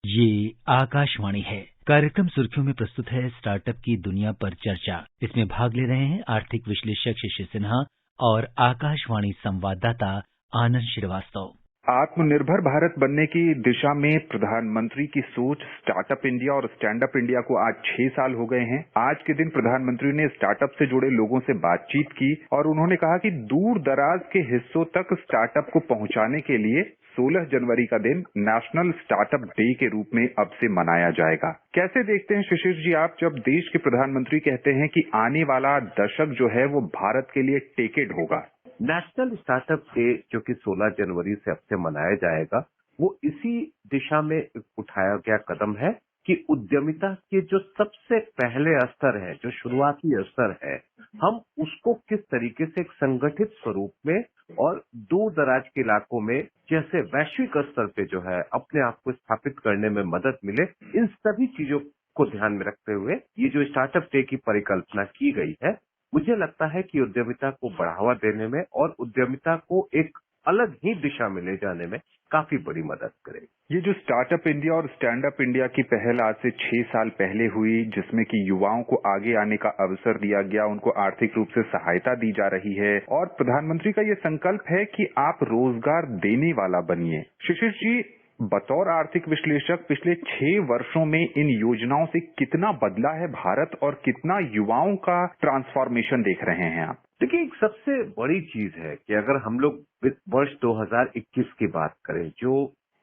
ये आकाशवाणी है। कार्यक्रम सुर्खियों में प्रस्तुत है स्टार्टअप की दुनिया पर चर्चा। इसमें भाग ले रहे हैं आर्थिक विश्लेषक शिशिर सिन्हा और आकाशवाणी संवाददाता आनंद श्रीवास्तव। आत्मनिर्भर भारत बनने की दिशा में प्रधानमंत्री की सोच स्टार्टअप इंडिया और स्टैंड अप इंडिया को आज 6 साल हो गए हैं। आज के दिन प्रधानमंत्री ने स्टार्टअप से जुड़े लोगों से बातचीत की और उन्होंने कहा कि दूर दराज के हिस्सों तक स्टार्टअप को पहुंचाने के लिए 16 जनवरी का दिन नेशनल स्टार्टअप डे के रूप में अब से मनाया जाएगा। कैसे देखते हैं शिशिर जी आप, जब देश के प्रधानमंत्री कहते हैं कि आने वाला दशक जो है वो भारत के लिए टेकेड होगा? नेशनल स्टार्टअप डे जो कि 16 जनवरी से अब से मनाया जाएगा, वो इसी दिशा में उठाया गया कदम है कि उद्यमिता के जो सबसे पहले स्तर है, जो शुरुआती स्तर है, हम उसको किस तरीके से एक संगठित स्वरूप में और दूर दराज के इलाकों में जैसे वैश्विक स्तर पे जो है अपने आप को स्थापित करने में मदद मिले, इन सभी चीजों को ध्यान में रखते हुए ये जो स्टार्टअप डे की परिकल्पना की गई है, मुझे लगता है कि उद्यमिता को बढ़ावा देने में और उद्यमिता को एक अलग ही दिशा में ले जाने में काफी बड़ी मदद करेगी। ये जो स्टार्टअप इंडिया और स्टैंड अप इंडिया की पहल आज से 6 साल पहले हुई, जिसमें कि युवाओं को आगे आने का अवसर दिया गया, उनको आर्थिक रूप से सहायता दी जा रही है और प्रधानमंत्री का ये संकल्प है कि आप रोजगार देने वाला बनिए। शिशिर जी, बतौर आर्थिक विश्लेषक पिछले 6 वर्षों में इन योजनाओं से कितना बदला है भारत और कितना युवाओं का ट्रांसफॉर्मेशन देख रहे हैं आप? देखिए, एक सबसे बड़ी चीज है कि अगर हम लोग वर्ष 2021 की बात करें, जो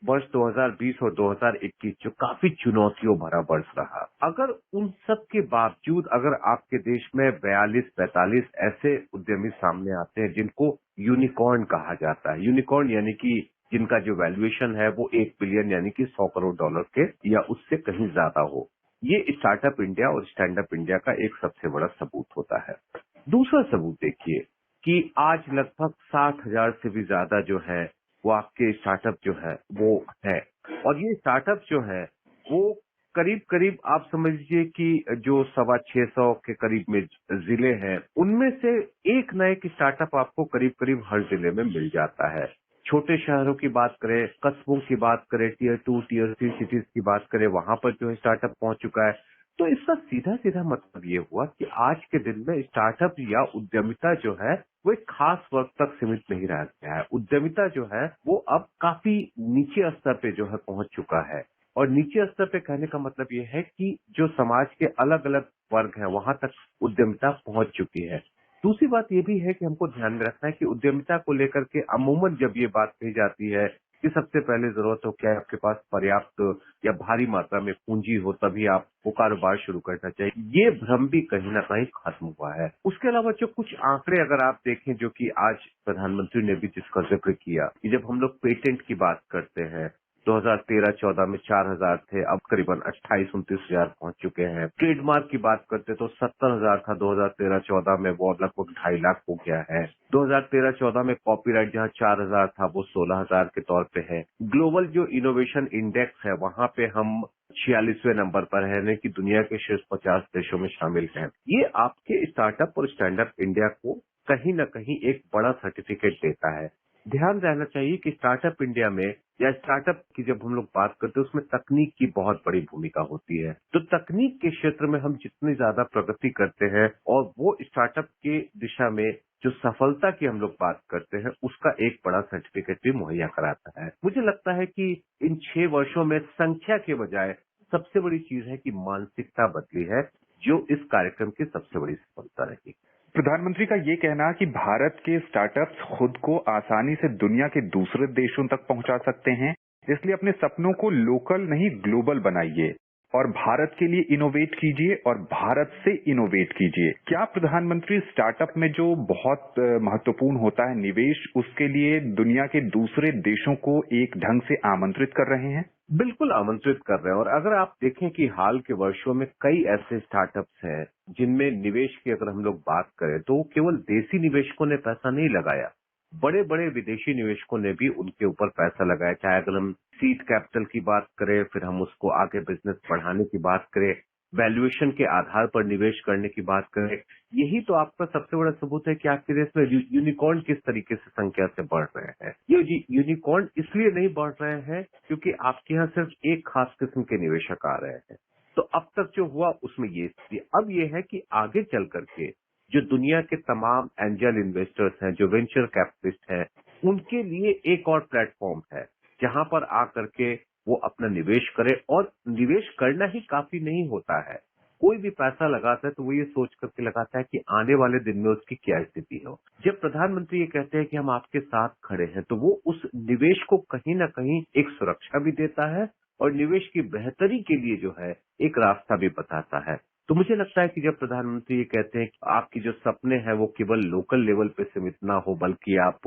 वर्ष 2020 और 2021 जो काफी चुनौतियों भरा वर्ष रहा, अगर उन सब के बावजूद अगर आपके देश में 42-45 ऐसे उद्यमी सामने आते हैं जिनको यूनिकॉर्न कहा जाता है, यूनिकॉर्न यानी कि जिनका जो वैल्यूएशन है वो 1 बिलियन यानी कि $100 करोड़ के या उससे कहीं ज्यादा हो, ये स्टार्टअप इंडिया और स्टैंड अप इंडिया का एक सबसे बड़ा सबूत होता है। दूसरा सबूत देखिए कि आज लगभग 60,000 से भी ज्यादा जो है वो आपके स्टार्टअप जो है वो है, और ये स्टार्टअप जो है वो करीब करीब आप समझ लीजिए कि जो 625 के करीब में जिले हैं, उनमें से एक न एक स्टार्टअप आपको करीब करीब हर जिले में मिल जाता है। छोटे शहरों की बात करें, कस्बों की बात करें, टियर 2, टियर 3 सिटीज की बात करें, वहां पर जो है स्टार्टअप पहुंच चुका है। तो इसका सीधा सीधा मतलब ये हुआ कि आज के दिन में स्टार्टअप या उद्यमिता जो है वो एक खास वर्ग तक सीमित नहीं रह गया है। उद्यमिता जो है वो अब काफी नीचे स्तर पे जो है पहुंच चुका है, और नीचे स्तर पे कहने का मतलब ये है कि जो समाज के अलग अलग वर्ग हैं वहां तक उद्यमिता पहुंच चुकी है। दूसरी बात ये भी है कि हमको ध्यान में रखना है कि उद्यमिता को लेकर के अमूमन जब ये बात कही जाती है कि सबसे पहले जरूरत हो क्या है, आपके पास पर्याप्त या भारी मात्रा में पूंजी हो तभी आपको कारोबार शुरू करना चाहिए, ये भ्रम भी कहीं ना कहीं खत्म हुआ है। उसके अलावा जो कुछ आंकड़े अगर आप देखें जो कि आज प्रधानमंत्री ने भी जिसका जिक्र किया कि जब हम लोग पेटेंट की बात करते हैं 2013-14 में 4,000 थे, अब करीबन 28-29 हजार पहुंच चुके हैं। ट्रेडमार्क की बात करते तो 70,000 था 2013-14 में, वो लगभग 2.5 लाख हो गया है। 2013-14 में कॉपीराइट जहां 4,000 था वो 16,000 के तौर पे है। ग्लोबल जो इनोवेशन इंडेक्स है वहां पे हम 46वें नंबर पर है, यानी कि दुनिया के शीर्ष 50 देशों में शामिल हैं। ये आपके स्टार्टअप और स्टैंड अप इंडिया को कहीं न कहीं एक बड़ा सर्टिफिकेट देता है। ध्यान रहना चाहिए कि स्टार्टअप इंडिया में या स्टार्टअप की जब हम लोग बात करते हैं उसमें तकनीक की बहुत बड़ी भूमिका होती है। तो तकनीक के क्षेत्र में हम जितनी ज्यादा प्रगति करते हैं और वो स्टार्टअप की दिशा में जो सफलता की हम लोग बात करते हैं उसका एक बड़ा सर्टिफिकेट भी मुहैया कराता है। मुझे लगता है कि इन 6 वर्षों में संख्या के बजाय सबसे बड़ी चीज है कि मानसिकता बदली है, जो इस कार्यक्रम की सबसे बड़ी सफलता रही। प्रधानमंत्री का ये कहना कि भारत के स्टार्टअप्स खुद को आसानी से दुनिया के दूसरे देशों तक पहुंचा सकते हैं, इसलिए अपने सपनों को लोकल नहीं ग्लोबल बनाइए और भारत के लिए इनोवेट कीजिए और भारत से इनोवेट कीजिए। क्या प्रधानमंत्री स्टार्टअप में जो बहुत महत्वपूर्ण होता है निवेश, उसके लिए दुनिया के दूसरे देशों को एक ढंग से आमंत्रित कर रहे हैं? बिल्कुल आमंत्रित कर रहे हैं, और अगर आप देखें कि हाल के वर्षों में कई ऐसे स्टार्टअप्स हैं जिनमें निवेश की अगर हम लोग बात करें तो केवल देसी निवेशकों ने पैसा नहीं लगाया, बड़े बड़े विदेशी निवेशकों ने भी उनके ऊपर पैसा लगाया। चाहे अगर हम सीड कैपिटल की बात करें, फिर हम उसको आगे बिजनेस बढ़ाने की बात करें, वैल्यूएशन के आधार पर निवेश करने की बात करें, यही तो आपका सबसे बड़ा सबूत है कि आपके देश में यूनिकॉर्न किस तरीके से संख्या से बढ़ रहे हैं। ये यूनिकॉर्न इसलिए नहीं बढ़ रहे हैं क्योंकि आपके यहाँ सिर्फ एक खास किस्म के निवेशक आ रहे हैं। तो अब तक जो हुआ उसमें ये स्थिति। अब ये है कि आगे चल करके जो दुनिया के तमाम एंजल इन्वेस्टर्स हैं, जो वेंचर कैपिटलिस्ट हैं, उनके लिए एक और प्लेटफॉर्म है जहां पर आकर के वो अपना निवेश करे। और निवेश करना ही काफी नहीं होता है। कोई भी पैसा लगाता है तो वो ये सोच करके लगाता है कि आने वाले दिन में उसकी क्या स्थिति हो। जब प्रधानमंत्री ये कहते हैं कि हम आपके साथ खड़े हैं, तो वो उस निवेश को कहीं ना कहीं एक सुरक्षा भी देता है और निवेश की बेहतरी के लिए जो है एक रास्ता भी बताता है। तो मुझे लगता है कि जब प्रधानमंत्री ये कहते हैं कि आपकी जो सपने हैं वो केवल लोकल लेवल पे सीमित ना हो, बल्कि आप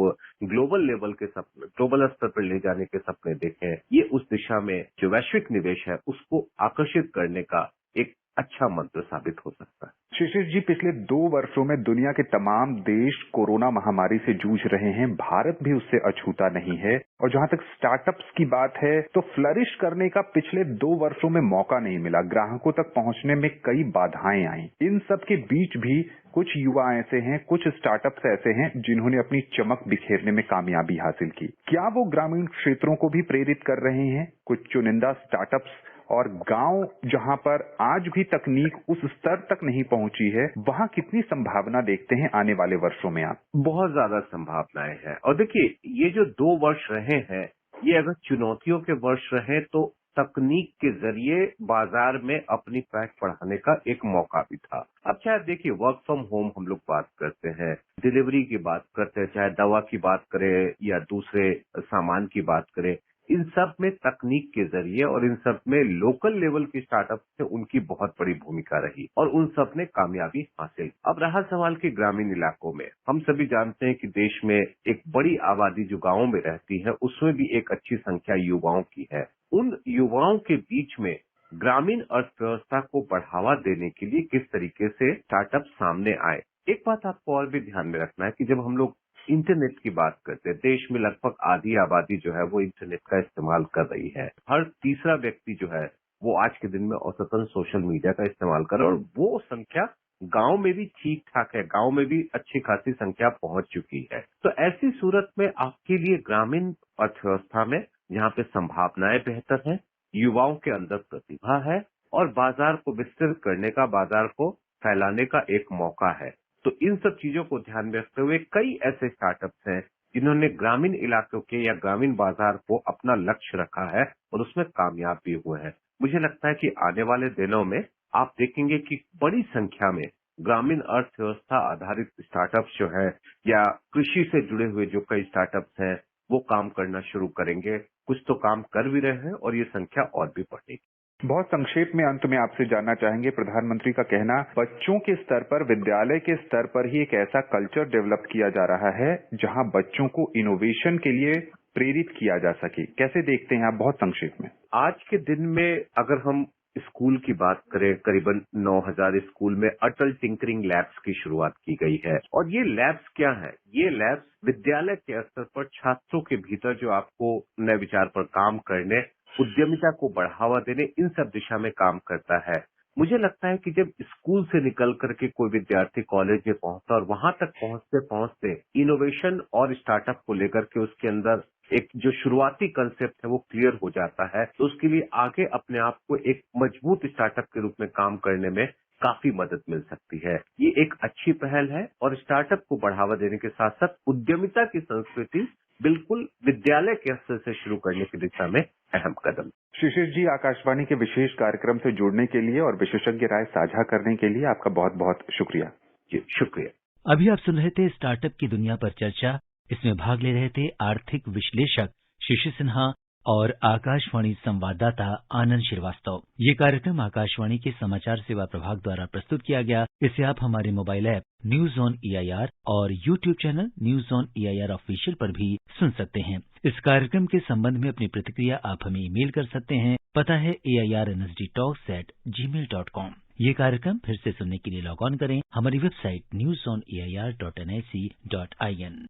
ग्लोबल लेवल के सपने, ग्लोबल स्तर पर ले जाने के सपने देखें, ये उस दिशा में जो वैश्विक निवेश है उसको आकर्षित करने का एक अच्छा मंत्र साबित हो सकता है। शिशिर जी, पिछले 2 वर्षों में दुनिया के तमाम देश कोरोना महामारी से जूझ रहे हैं। भारत भी उससे अछूता नहीं है। और जहां तक स्टार्टअप्स की बात है तो फ्लरिश करने का पिछले 2 वर्षों में मौका नहीं मिला। ग्राहकों तक पहुंचने में कई बाधाएं आई। इन सब के बीच भी कुछ युवा ऐसे हैं, कुछ स्टार्टअप्स ऐसे हैं जिन्होंने अपनी चमक बिखेरने में कामयाबी हासिल की। क्या वो ग्रामीण क्षेत्रों को भी प्रेरित कर रहे हैं? कुछ चुनिंदा स्टार्टअप्स और गांव जहां पर आज भी तकनीक उस स्तर तक नहीं पहुंची है, वहां कितनी संभावना देखते हैं आने वाले वर्षों में आप? बहुत ज्यादा संभावनाएं हैं। और देखिए, ये जो 2 वर्ष रहे हैं, ये अगर चुनौतियों के वर्ष रहे तो तकनीक के जरिए बाजार में अपनी पैठ बढ़ाने का एक मौका भी था। अब चाहे देखिए, वर्क फ्रॉम होम हम लोग बात करते हैं, डिलीवरी की बात करते हैं, चाहे दवा की बात करें या दूसरे सामान की बात करें, इन सब में तकनीक के जरिए और इन सब में लोकल लेवल की स्टार्टअप से उनकी बहुत बड़ी भूमिका रही और उन सब ने कामयाबी हासिल। अब रहा सवाल कि ग्रामीण इलाकों में, हम सभी जानते हैं कि देश में एक बड़ी आबादी जो गांवों में रहती है, उसमें भी एक अच्छी संख्या युवाओं की है। उन युवाओं के बीच में ग्रामीण अर्थव्यवस्था को बढ़ावा देने के लिए किस तरीके से स्टार्टअप सामने आए। एक बात आपको और भी ध्यान में रखना है कि जब हम लोग इंटरनेट की बात करते हैं, देश में लगभग आधी आबादी जो है वो इंटरनेट का इस्तेमाल कर रही है। हर तीसरा व्यक्ति जो है वो आज के दिन में औसतन सोशल मीडिया का इस्तेमाल कर रहा है और वो संख्या गांव में भी ठीक ठाक है, गांव में भी अच्छी खासी संख्या पहुंच चुकी है। तो ऐसी सूरत में आपके लिए ग्रामीण अर्थव्यवस्था में जहां पे संभावनाएं बेहतर हैं, युवाओं के अंदर प्रतिभा है और बाजार को विस्तृत करने का, बाजार को फैलाने का एक मौका है। तो इन सब चीजों को ध्यान में रखते हुए कई ऐसे स्टार्टअप्स हैं जिन्होंने ग्रामीण इलाकों के या ग्रामीण बाजार को अपना लक्ष्य रखा है और उसमें कामयाब भी हुए हैं। मुझे लगता है कि आने वाले दिनों में आप देखेंगे कि बड़ी संख्या में ग्रामीण अर्थव्यवस्था आधारित स्टार्टअप्स जो है या कृषि से जुड़े हुए जो कई स्टार्टअप्स हैं वो काम करना शुरू करेंगे। कुछ तो काम कर भी रहे हैं और ये संख्या और भी बढ़ेगी। बहुत संक्षेप में अंत में आपसे जानना चाहेंगे, प्रधानमंत्री का कहना बच्चों के स्तर पर, विद्यालय के स्तर पर ही एक ऐसा कल्चर डेवलप किया जा रहा है जहां बच्चों को इनोवेशन के लिए प्रेरित किया जा सके। कैसे देखते हैं आप, बहुत संक्षेप में? आज के दिन में अगर हम स्कूल की बात करें, करीबन 9000 स्कूल में अटल टिंकरिंग लैब्स की शुरुआत की गई है। और ये लैब्स क्या है? ये लैब्स विद्यालय के स्तर पर छात्रों के भीतर जो आपको नए विचार पर काम करने, उद्यमिता को बढ़ावा देने, इन सब दिशा में काम करता है। मुझे लगता है कि जब स्कूल से निकल करके कोई विद्यार्थी कॉलेज में पहुंचता और वहां तक पहुंचते पहुंचते इनोवेशन और स्टार्टअप को लेकर के उसके अंदर एक जो शुरुआती कंसेप्ट है वो क्लियर हो जाता है, तो उसके लिए आगे अपने आप को एक मजबूत स्टार्टअप के रूप में काम करने में काफी मदद मिल सकती है। ये एक अच्छी पहल है और स्टार्टअप को बढ़ावा देने के साथ साथ उद्यमिता की संस्कृति बिल्कुल विद्यालय के स्तर से शुरू करने की दिशा में अहम कदम। शिशिर जी, आकाशवाणी के विशेष कार्यक्रम से जुड़ने के लिए और विशेषज्ञ राय साझा करने के लिए आपका बहुत बहुत शुक्रिया। जी शुक्रिया। अभी आप सुन रहे थे स्टार्टअप की दुनिया पर चर्चा। इसमें भाग ले रहे थे आर्थिक विश्लेषक शिशिर सिन्हा और आकाशवाणी संवाददाता आनंद श्रीवास्तव। ये कार्यक्रम आकाशवाणी के समाचार सेवा प्रभाग द्वारा प्रस्तुत किया गया। इसे आप हमारे mobile app news on EIR और YouTube channel news on EIR official पर भी सुन सकते हैं। इस कार्यक्रम के संबंध में अपनी प्रतिक्रिया आप हमें ईमेल कर सकते हैं। पता है AIRNSDtalks@gmail.com। ये कार्यक्रम फिर से सुनने के लिए लॉग ऑन करें हमारी वेबसाइट newsoneir.nic.in।